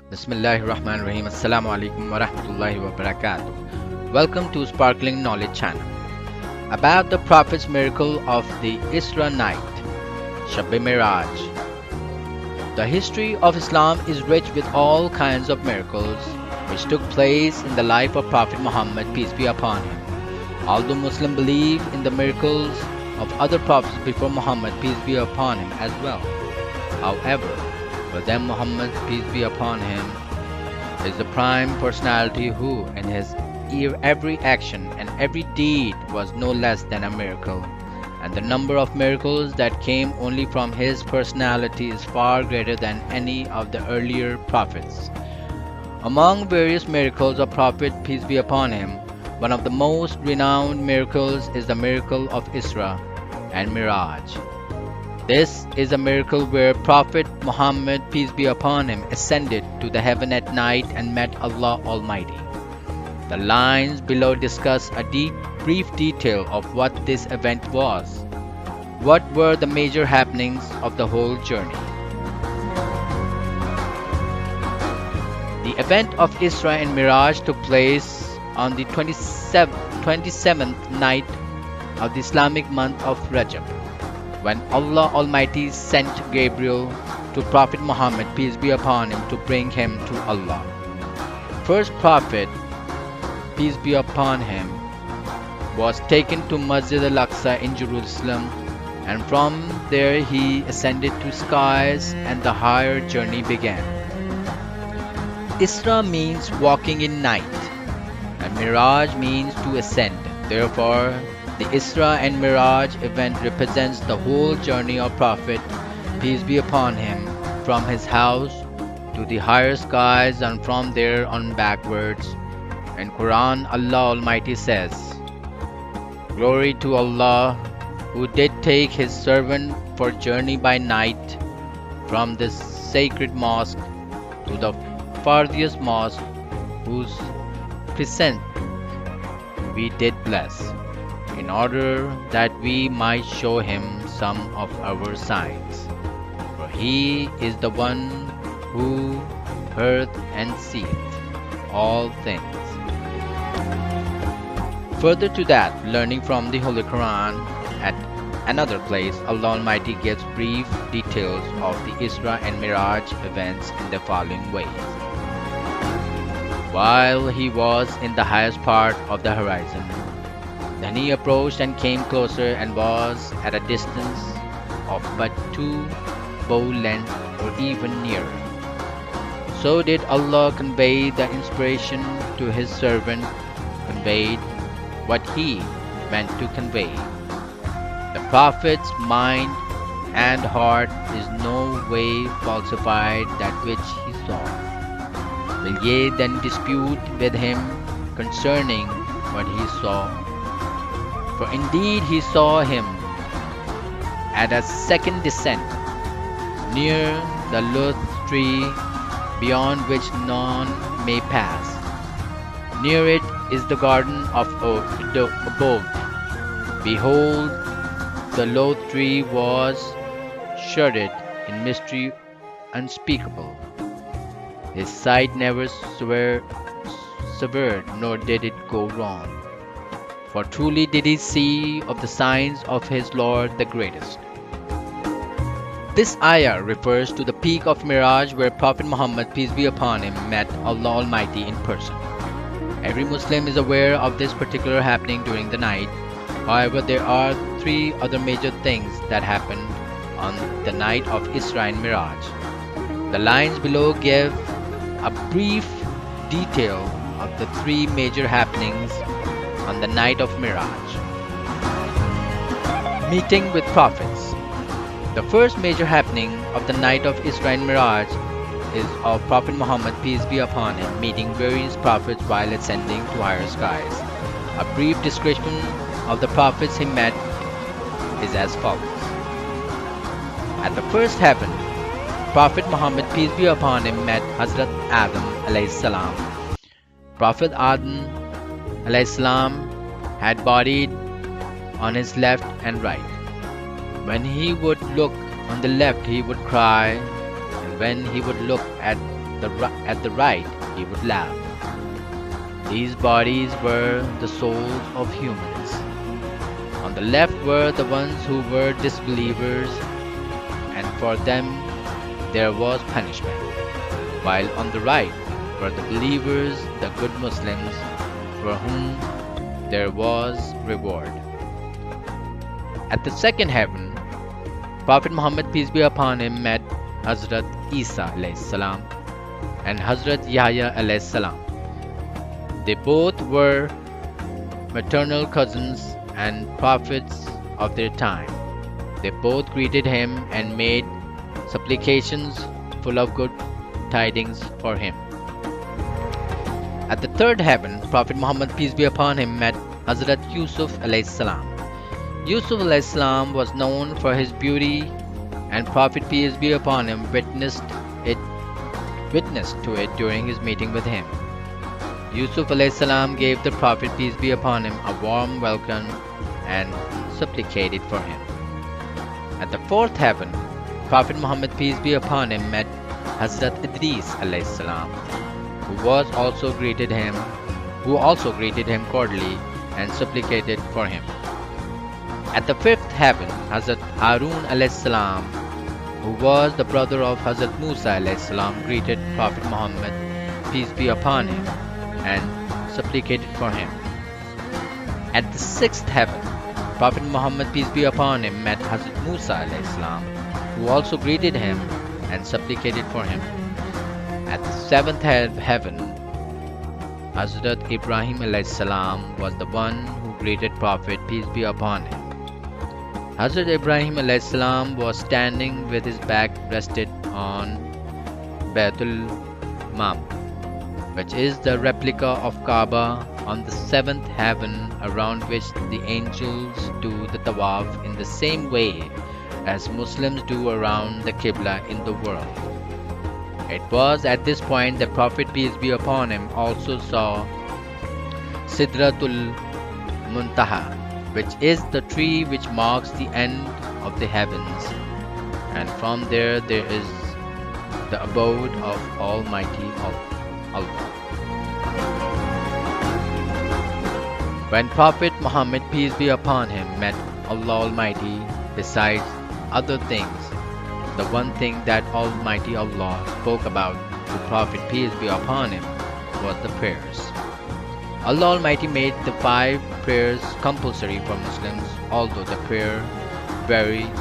Bismillahirrahmanirrahim. Assalamu alaikum wa rahmatullahi wa barakatuh. Welcome to Sparkling Knowledge Channel. About the Prophet's miracle of the Isra night, Shab-e Miraj. The history of Islam is rich with all kinds of miracles which took place in the life of Prophet Muhammad, peace be upon him. Although Muslims believe in the miracles of other prophets before Muhammad, peace be upon him as well. However, for them Muhammad, peace be upon him, is the prime personality who, in his every action and every deed, was no less than a miracle, and the number of miracles that came only from his personality is far greater than any of the earlier prophets. Among various miracles of Prophet, peace be upon him, one of the most renowned miracles is the miracle of Isra and Miraj. This is a miracle where Prophet Muhammad, peace be upon him, ascended to the heaven at night and met Allah Almighty. The lines below discuss a brief detail of what this event was. What were the major happenings of the whole journey? The event of Isra and Miraj took place on the 27th night of the Islamic month of Rajab, when Allah Almighty sent Gabriel to Prophet Muhammad, peace be upon him, to bring him to Allah. First Prophet, peace be upon him, was taken to Masjid al-Aqsa in Jerusalem, and from there he ascended to skies and the higher journey began. Isra means walking in night, and Miraj means to ascend. Therefore, the Isra and Miraj event represents the whole journey of Prophet, peace be upon him, from his house to the higher skies and from there on backwards. In Quran, Allah Almighty says, "Glory to Allah, who did take his servant for journey by night from this sacred mosque to the farthest mosque, whose crescent we did bless, in order that we might show him some of our signs. For he is the one who heareth and seeth all things." Further to that, learning from the Holy Quran, at another place, Allah Almighty gives brief details of the Isra and Miraj events in the following ways. While he was in the highest part of the horizon, then he approached and came closer and was at a distance of but 2 bow lengths or even nearer. So did Allah convey the inspiration to his servant, conveyed what he meant to convey. The Prophet's mind and heart is no way falsified that which he saw. Will ye then dispute with him concerning what he saw? For indeed he saw him at a second descent, near the Lut tree, beyond which none may pass. Near it is the garden of abode. Behold, the Lut tree was shrouded in mystery unspeakable. His sight never severed, nor did it go wrong. For truly did he see of the signs of his Lord the greatest. This ayah refers to the peak of Miraj, where Prophet Muhammad, peace be upon him, met Allah Almighty in person. Every Muslim is aware of this particular happening during the night. However, there are 3 other major things that happened on the night of Isra and Miraj. The lines below give a brief detail of the 3 major happenings on the night of Miraj. Meeting with prophets. The first major happening of the night of Isra and Miraj is of Prophet Muhammad, peace be upon him, meeting various prophets while ascending to higher skies. A brief description of the prophets he met is as follows. At the first heaven, Prophet Muhammad, peace be upon him, met Hazrat Adam alayhi salam. Prophet Adam alayhi salam had bodied on his left and right. When he would look on the left, he would cry, and when he would look at at the right, he would laugh. These bodies were the souls of humans. On the left were the ones who were disbelievers, and for them there was punishment, while on the right were the believers, the good Muslims, for whom there was reward. At the second heaven, Prophet Muhammad peace be upon him met Hazrat Isa alayhi salam and Hazrat Yahya alayhi salam. They both were maternal cousins and prophets of their time. They both greeted him and made supplications full of good tidings for him. At the third heaven, Prophet Muhammad peace be upon him met Hazrat Yusuf alayhi salam. Yusuf alayhi salam was known for his beauty, and Prophet peace be upon him witnessed to it during his meeting with him. Yusuf alayhi salam gave the Prophet peace be upon him a warm welcome and supplicated for him. At the fourth heaven, Prophet Muhammad peace be upon him met Hazrat Idris alayhi salam, who also greeted him cordially and supplicated for him. At the fifth heaven, Hazrat Harun alayhi salam, who was the brother of Hazrat Musa alayhi salam, greeted Prophet Muhammad peace be upon him and supplicated for him. At the sixth heaven, Prophet Muhammad peace be upon him met Hazrat Musa alayhi salam, who also greeted him and supplicated for him. At the seventh heaven, Hazrat Ibrahim alayhi salam was the one who greeted Prophet peace be upon him. Hazrat Ibrahim alayhi salam was standing with his back rested on Baitul Mam, which is the replica of Kaaba on the seventh heaven, around which the angels do the tawaf in the same way as Muslims do around the Qibla in the world. It was at this point that Prophet peace be upon him also saw Sidratul Muntaha, which is the tree which marks the end of the heavens, and from there is the abode of Almighty Allah. When Prophet Muhammad peace be upon him met Allah Almighty, besides other things, the one thing that Almighty Allah spoke about to Prophet peace be upon him was the prayers. Allah Almighty made the 5 prayers compulsory for Muslims, although the prayer varied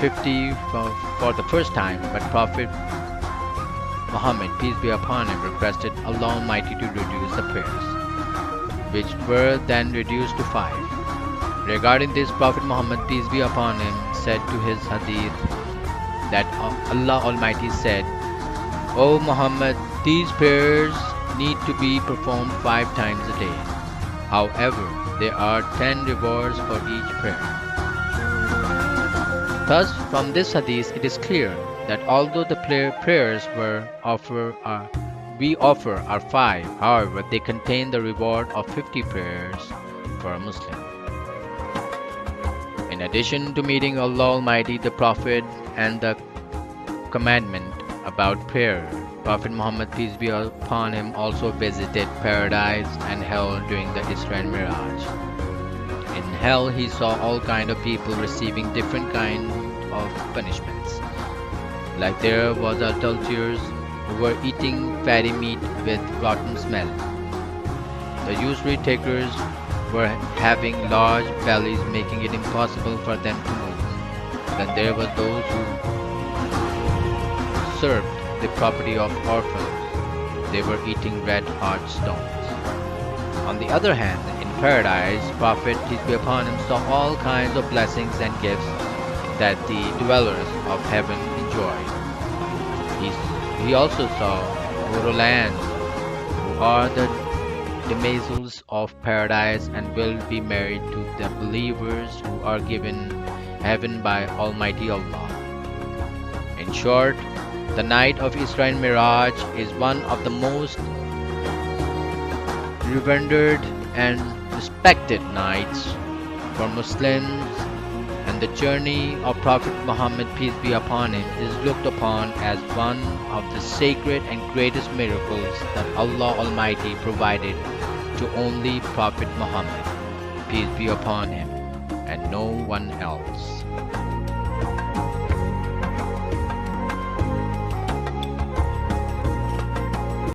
50 for the first time, but Prophet Muhammad peace be upon him requested Allah Almighty to reduce the prayers, which were then reduced to 5. Regarding this, Prophet Muhammad peace be upon him said to his hadith that Allah Almighty said, "O Muhammad, these prayers need to be performed 5 times a day. However, there are 10 rewards for each prayer." Thus, from this hadith, it is clear that although the prayers we offer are 5, however, they contain the reward of 50 prayers for a Muslim. In addition to meeting Allah Almighty, the Prophet, and the commandment about prayer, Prophet Muhammad peace be upon him also visited paradise and hell during the Isra and Miraj. In hell, he saw all kinds of people receiving different kinds of punishments. Like there was adulterers who were eating fatty meat with rotten smell. The usury takers were having large bellies, making it impossible for them to move. Then there were those who served the property of orphans. They were eating red-hot stones. On the other hand, in paradise, Prophet peace be upon him saw all kinds of blessings and gifts that the dwellers of heaven enjoyed. He also saw Urulan, who are the damsels of paradise and will be married to the believers who are given heaven by Almighty Allah. In short, the night of Isra and Miraj is one of the most revered and respected nights for Muslims, and The journey of Prophet Muhammad, peace be upon him, is looked upon as one of the sacred and greatest miracles that Allah Almighty provided to only Prophet Muhammad, peace be upon him, and no one else.